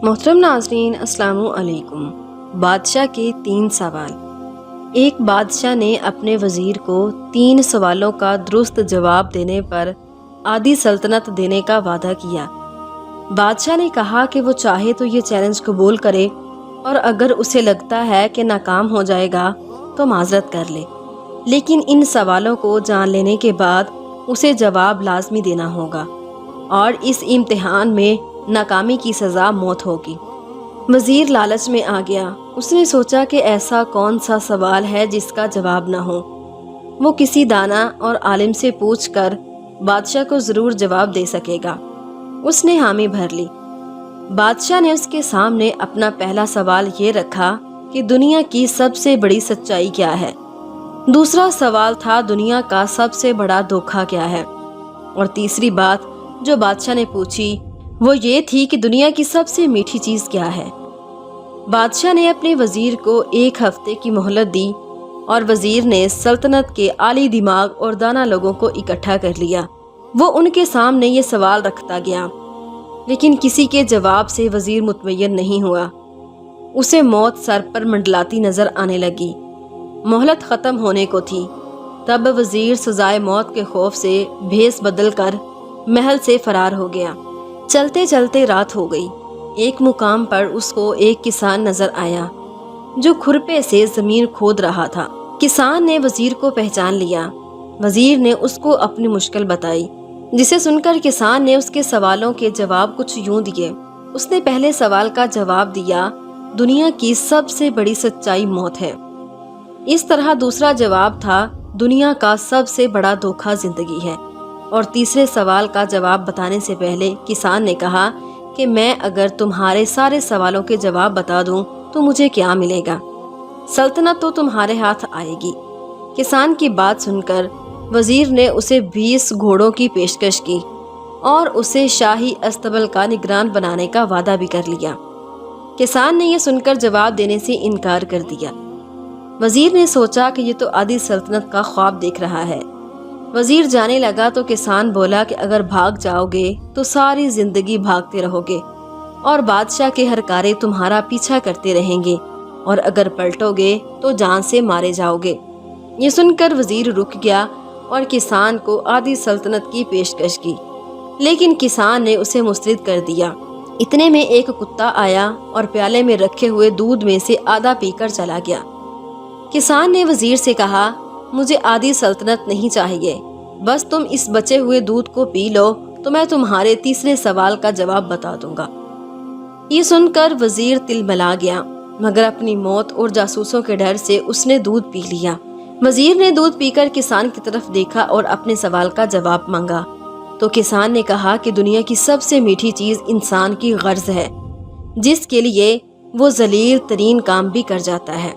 محترم ناظرین، السلام علیکم۔ بادشاہ کے 3 سوال۔ ایک بادشاہ نے اپنے وزیر کو 3 سوالوں کا درست جواب دینے پر آدھی سلطنت دینے کا وعدہ کیا۔ بادشاہ نے کہا کہ وہ چاہے تو یہ چیلنج قبول کرے اور اگر اسے لگتا ہے کہ ناکام ہو جائے گا تو معذرت کر لے، لیکن ان سوالوں کو جان لینے کے بعد اسے جواب لازمی دینا ہوگا اور اس امتحان میں ناکامی کی سزا موت ہوگی۔ وزیر لالچ میں آ گیا۔ اس نے سوچا کہ ایسا کون سا سوال ہے جس کا جواب نہ ہو۔ وہ کسی دانا اور عالم سے پوچھ کر بادشاہ کو ضرور جواب دے سکے گا۔ اس نے حامی بھر لی۔ بادشاہ نے اس کے سامنے اپنا پہلا سوال یہ رکھا کہ دنیا کی سب سے بڑی سچائی کیا ہے۔ دوسرا سوال تھا دنیا کا سب سے بڑا دھوکہ کیا ہے، اور تیسری بات جو بادشاہ نے پوچھی وہ یہ تھی کہ دنیا کی سب سے میٹھی چیز کیا ہے۔ بادشاہ نے اپنے وزیر کو 1 ہفتے کی مہلت دی اور وزیر نے سلطنت کے عالی دماغ اور دانا لوگوں کو اکٹھا کر لیا۔ وہ ان کے سامنے یہ سوال رکھتا گیا، لیکن کسی کے جواب سے وزیر مطمئن نہیں ہوا۔ اسے موت سر پر منڈلاتی نظر آنے لگی۔ مہلت ختم ہونے کو تھی۔ تب وزیر سزائے موت کے خوف سے بھیس بدل کر محل سے فرار ہو گیا۔ چلتے چلتے رات ہو گئی۔ ایک مقام پر اس کو ایک کسان نظر آیا جو کھرپے سے زمین کھود رہا تھا۔ کسان نے وزیر کو پہچان لیا۔ وزیر نے اس کو اپنی مشکل بتائی، جسے سن کر کسان نے اس کے سوالوں کے جواب کچھ یوں دیے۔ اس نے پہلے سوال کا جواب دیا، دنیا کی سب سے بڑی سچائی موت ہے۔ اس طرح دوسرا جواب تھا، دنیا کا سب سے بڑا دھوکہ زندگی ہے۔ اور تیسرے سوال کا جواب بتانے سے پہلے کسان نے کہا کہ میں اگر تمہارے سارے سوالوں کے جواب بتا دوں تو مجھے کیا ملے گا؟ سلطنت تو تمہارے ہاتھ آئے گی۔ کسان کی بات سن کر وزیر نے اسے 20 گھوڑوں کی پیشکش کی اور اسے شاہی استبل کا نگران بنانے کا وعدہ بھی کر لیا۔ کسان نے یہ سن کر جواب دینے سے انکار کر دیا۔ وزیر نے سوچا کہ یہ تو آدھی سلطنت کا خواب دیکھ رہا ہے۔ وزیر جانے لگا تو کسان بولا کہ اگر بھاگ جاؤ گے تو ساری زندگی بھاگتے رہو گے اور بادشاہ کے ہر کارے تمہارا پیچھا کرتے رہیں گے، اور اگر پلٹو گے تو جان سے مارے جاؤ گے۔ یہ سن کر وزیر رک گیا اور کسان کو آدھی سلطنت کی پیشکش کی، لیکن کسان نے اسے مسترد کر دیا۔ اتنے میں ایک کتا آیا اور پیالے میں رکھے ہوئے دودھ میں سے آدھا پی کر چلا گیا۔ کسان نے وزیر سے کہا، مجھے آدھی سلطنت نہیں چاہیے، بس تم اس بچے ہوئے دودھ کو پی لو تو میں تمہارے تیسرے سوال کا جواب بتا دوں گا۔ یہ سن کر وزیر تلملا گیا، مگر اپنی موت اور جاسوسوں کے ڈر سے اس نے دودھ پی لیا۔ وزیر نے دودھ پی کر کسان کی طرف دیکھا اور اپنے سوال کا جواب مانگا تو کسان نے کہا کہ دنیا کی سب سے میٹھی چیز انسان کی غرض ہے، جس کے لیے وہ ذلیل ترین کام بھی کر جاتا ہے۔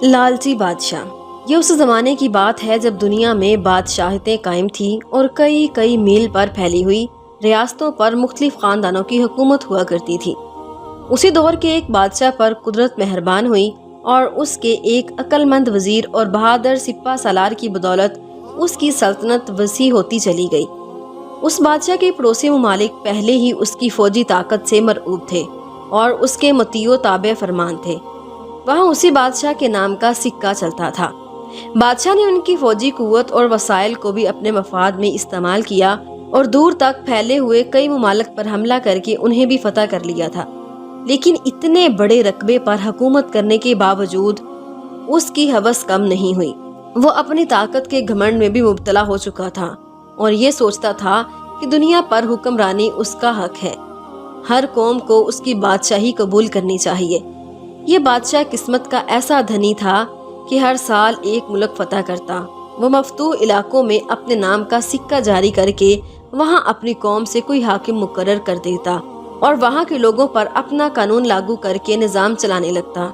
لالچی بادشاہ۔ یہ اس زمانے کی بات ہے جب دنیا میں بادشاہتیں قائم تھیں اور کئی میل پر پھیلی ہوئی ریاستوں پر مختلف خاندانوں کی حکومت ہوا کرتی تھی۔ اسی دور کے ایک بادشاہ پر قدرت مہربان ہوئی اور اس کے ایک عقل مند وزیر اور بہادر سپہ سالار کی بدولت اس کی سلطنت وسیع ہوتی چلی گئی۔ اس بادشاہ کے پڑوسی ممالک پہلے ہی اس کی فوجی طاقت سے مرعوب تھے اور اس کے مطیع و تابع فرمان تھے۔ وہاں اسی بادشاہ کے نام کا سکہ چلتا تھا۔ بادشاہ نے ان کی فوجی قوت اور وسائل کو بھی اپنے مفاد میں استعمال کیا اور دور تک پھیلے ہوئے کئی ممالک پر حملہ کر کے انہیں بھی فتح کر لیا تھا۔ لیکن اتنے بڑے رقبے پر حکومت کرنے کے باوجود اس کی ہوس کم نہیں ہوئی۔ وہ اپنی طاقت کے گھمنڈ میں بھی مبتلا ہو چکا تھا اور یہ سوچتا تھا کہ دنیا پر حکمرانی اس کا حق ہے، ہر قوم کو اس کی بادشاہی قبول کرنی چاہیے۔ یہ بادشاہ قسمت کا ایسا دھنی تھا کہ ہر سال ایک ملک فتح کرتا۔ وہ مفتوح علاقوں میں اپنے نام کا سکہ جاری کر کے وہاں اپنی قوم سے کوئی حاکم مقرر کر دیتا اور وہاں کے لوگوں پر اپنا قانون لاگو کر کے نظام چلانے لگتا۔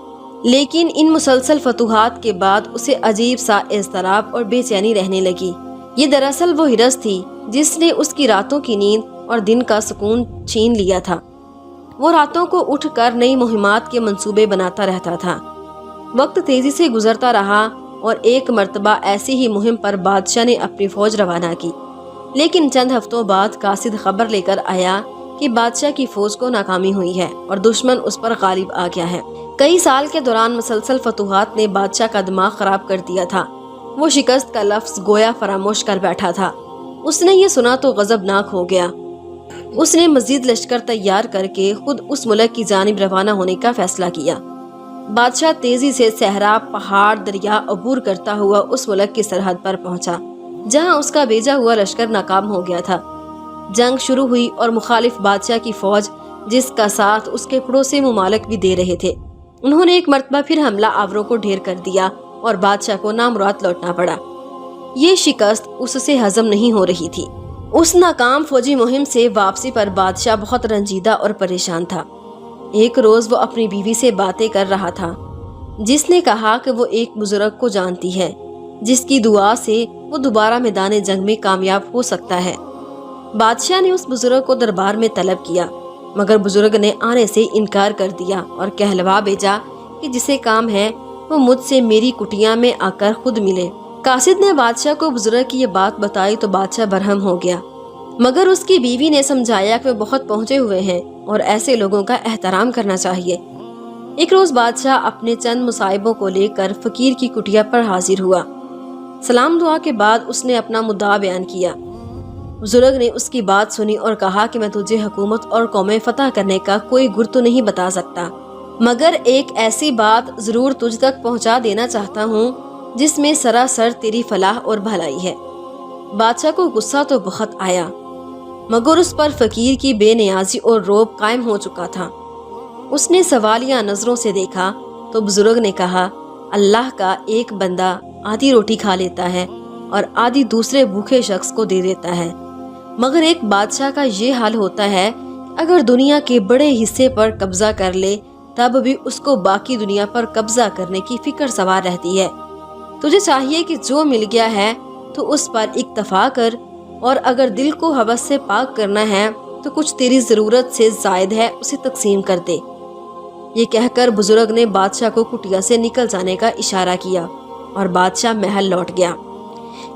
لیکن ان مسلسل فتوحات کے بعد اسے عجیب سا اضطراب اور بے چینی رہنے لگی۔ یہ دراصل وہ ہرس تھی جس نے اس کی راتوں کی نیند اور دن کا سکون چھین لیا تھا۔ وہ راتوں کو اٹھ کر نئی مہمات کے منصوبے بناتا رہتا تھا۔ وقت تیزی سے گزرتا رہا اور ایک مرتبہ ایسی ہی مہم پر بادشاہ نے اپنی فوج روانہ کی، لیکن چند ہفتوں بعد قاصد خبر لے کر آیا کہ بادشاہ کی فوج کو ناکامی ہوئی ہے اور دشمن اس پر غالب آ گیا ہے۔ کئی سال کے دوران مسلسل فتوحات نے بادشاہ کا دماغ خراب کر دیا تھا۔ وہ شکست کا لفظ گویا فراموش کر بیٹھا تھا۔ اس نے یہ سنا تو غضبناک ہو گیا۔ اس نے مزید لشکر تیار کر کے خود اس ملک کی جانب روانہ ہونے کا فیصلہ کیا۔ بادشاہ تیزی سے صحرا، پہاڑ، دریا عبور کرتا ہوا اس ملک کی سرحد پر پہنچا جہاں اس کا بھیجا ہوا لشکر ناکام ہو گیا تھا۔ جنگ شروع ہوئی اور مخالف بادشاہ کی فوج، جس کا ساتھ اس کے پڑوسی ممالک بھی دے رہے تھے، انہوں نے ایک مرتبہ پھر حملہ آوروں کو ڈھیر کر دیا اور بادشاہ کو نامراد لوٹنا پڑا۔ یہ شکست اس سے ہضم نہیں ہو رہی تھی۔ اس ناکام فوجی مہم سے واپسی پر بادشاہ بہت رنجیدہ اور پریشان تھا۔ ایک روز وہ اپنی بیوی سے باتیں کر رہا تھا، جس نے کہا کہ وہ ایک بزرگ کو جانتی ہے جس کی دعا سے وہ دوبارہ میدان جنگ میں کامیاب ہو سکتا ہے۔ بادشاہ نے اس بزرگ کو دربار میں طلب کیا، مگر بزرگ نے آنے سے انکار کر دیا اور کہلوا بھیجا کہ جسے کام ہے وہ مجھ سے میری کٹیا میں آ کر خود ملے۔ قاصد نے بادشاہ کو بزرگ کی یہ بات بتائی تو بادشاہ برہم ہو گیا، مگر اس کی بیوی نے سمجھایا کہ وہ بہت پہنچے ہوئے ہیں اور ایسے لوگوں کا احترام کرنا چاہیے۔ ایک روز بادشاہ اپنے چند مصاحبوں کو لے کر فقیر کی کٹیا پر حاضر ہوا۔ سلام دعا کے بعد اس نے اپنا مدعا بیان کیا۔ بزرگ نے اس کی بات سنی اور کہا کہ میں تجھے حکومت اور قومیں فتح کرنے کا کوئی گر تو نہیں بتا سکتا، مگر ایک ایسی بات ضرور تجھ تک پہنچا دینا چاہتا ہوں جس میں سراسر تیری فلاح اور بھلائی ہے۔ بادشاہ کو غصہ تو بہت آیا، مگر اس پر فقیر کی بے نیازی اور روب قائم ہو چکا تھا۔ اس نے سوالیہ نظروں سے دیکھا تو بزرگ نے کہا، اللہ کا ایک بندہ آدھی روٹی کھا لیتا ہے اور آدھی دوسرے بھوکے شخص کو دے دیتا ہے، مگر ایک بادشاہ کا یہ حال ہوتا ہے اگر دنیا کے بڑے حصے پر قبضہ کر لے تب بھی اس کو باقی دنیا پر قبضہ کرنے کی فکر سوار رہتی ہے۔ تجھے چاہیے کہ جو مل گیا ہے تو اس پر اکتفا کر، اور اگر دل کو ہوس سے پاک کرنا ہے تو کچھ تیری ضرورت سے زائد ہے اسے تقسیم کر دے۔ یہ کہہ کر بزرگ نے بادشاہ کو کٹیا سے نکل جانے کا اشارہ کیا اور بادشاہ محل لوٹ گیا،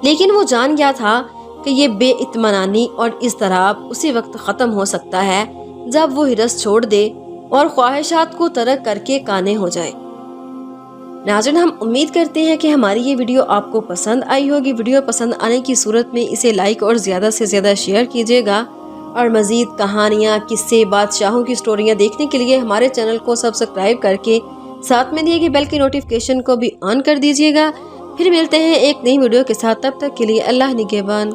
لیکن وہ جان گیا تھا کہ یہ بے اطمینانی اور اضطراب اسی وقت ختم ہو سکتا ہے جب وہ ہرس چھوڑ دے اور خواہشات کو ترک کر کے کانے ہو جائے۔ ناظرین، ہم امید کرتے ہیں کہ ہماری یہ ویڈیو آپ کو پسند آئی ہوگی۔ ویڈیو پسند آنے کی صورت میں اسے لائک اور زیادہ سے زیادہ شیئر کیجیے گا، اور مزید کہانیاں، قصے، بادشاہوں کی سٹوریاں دیکھنے کے لیے ہمارے چینل کو سبسکرائب کر کے ساتھ میں دیے گئے بیل کی نوٹیفیکیشن کو بھی آن کر دیجیے گا۔ پھر ملتے ہیں ایک نئی ویڈیو کے ساتھ، تب تک کے لیے اللہ نگہبان۔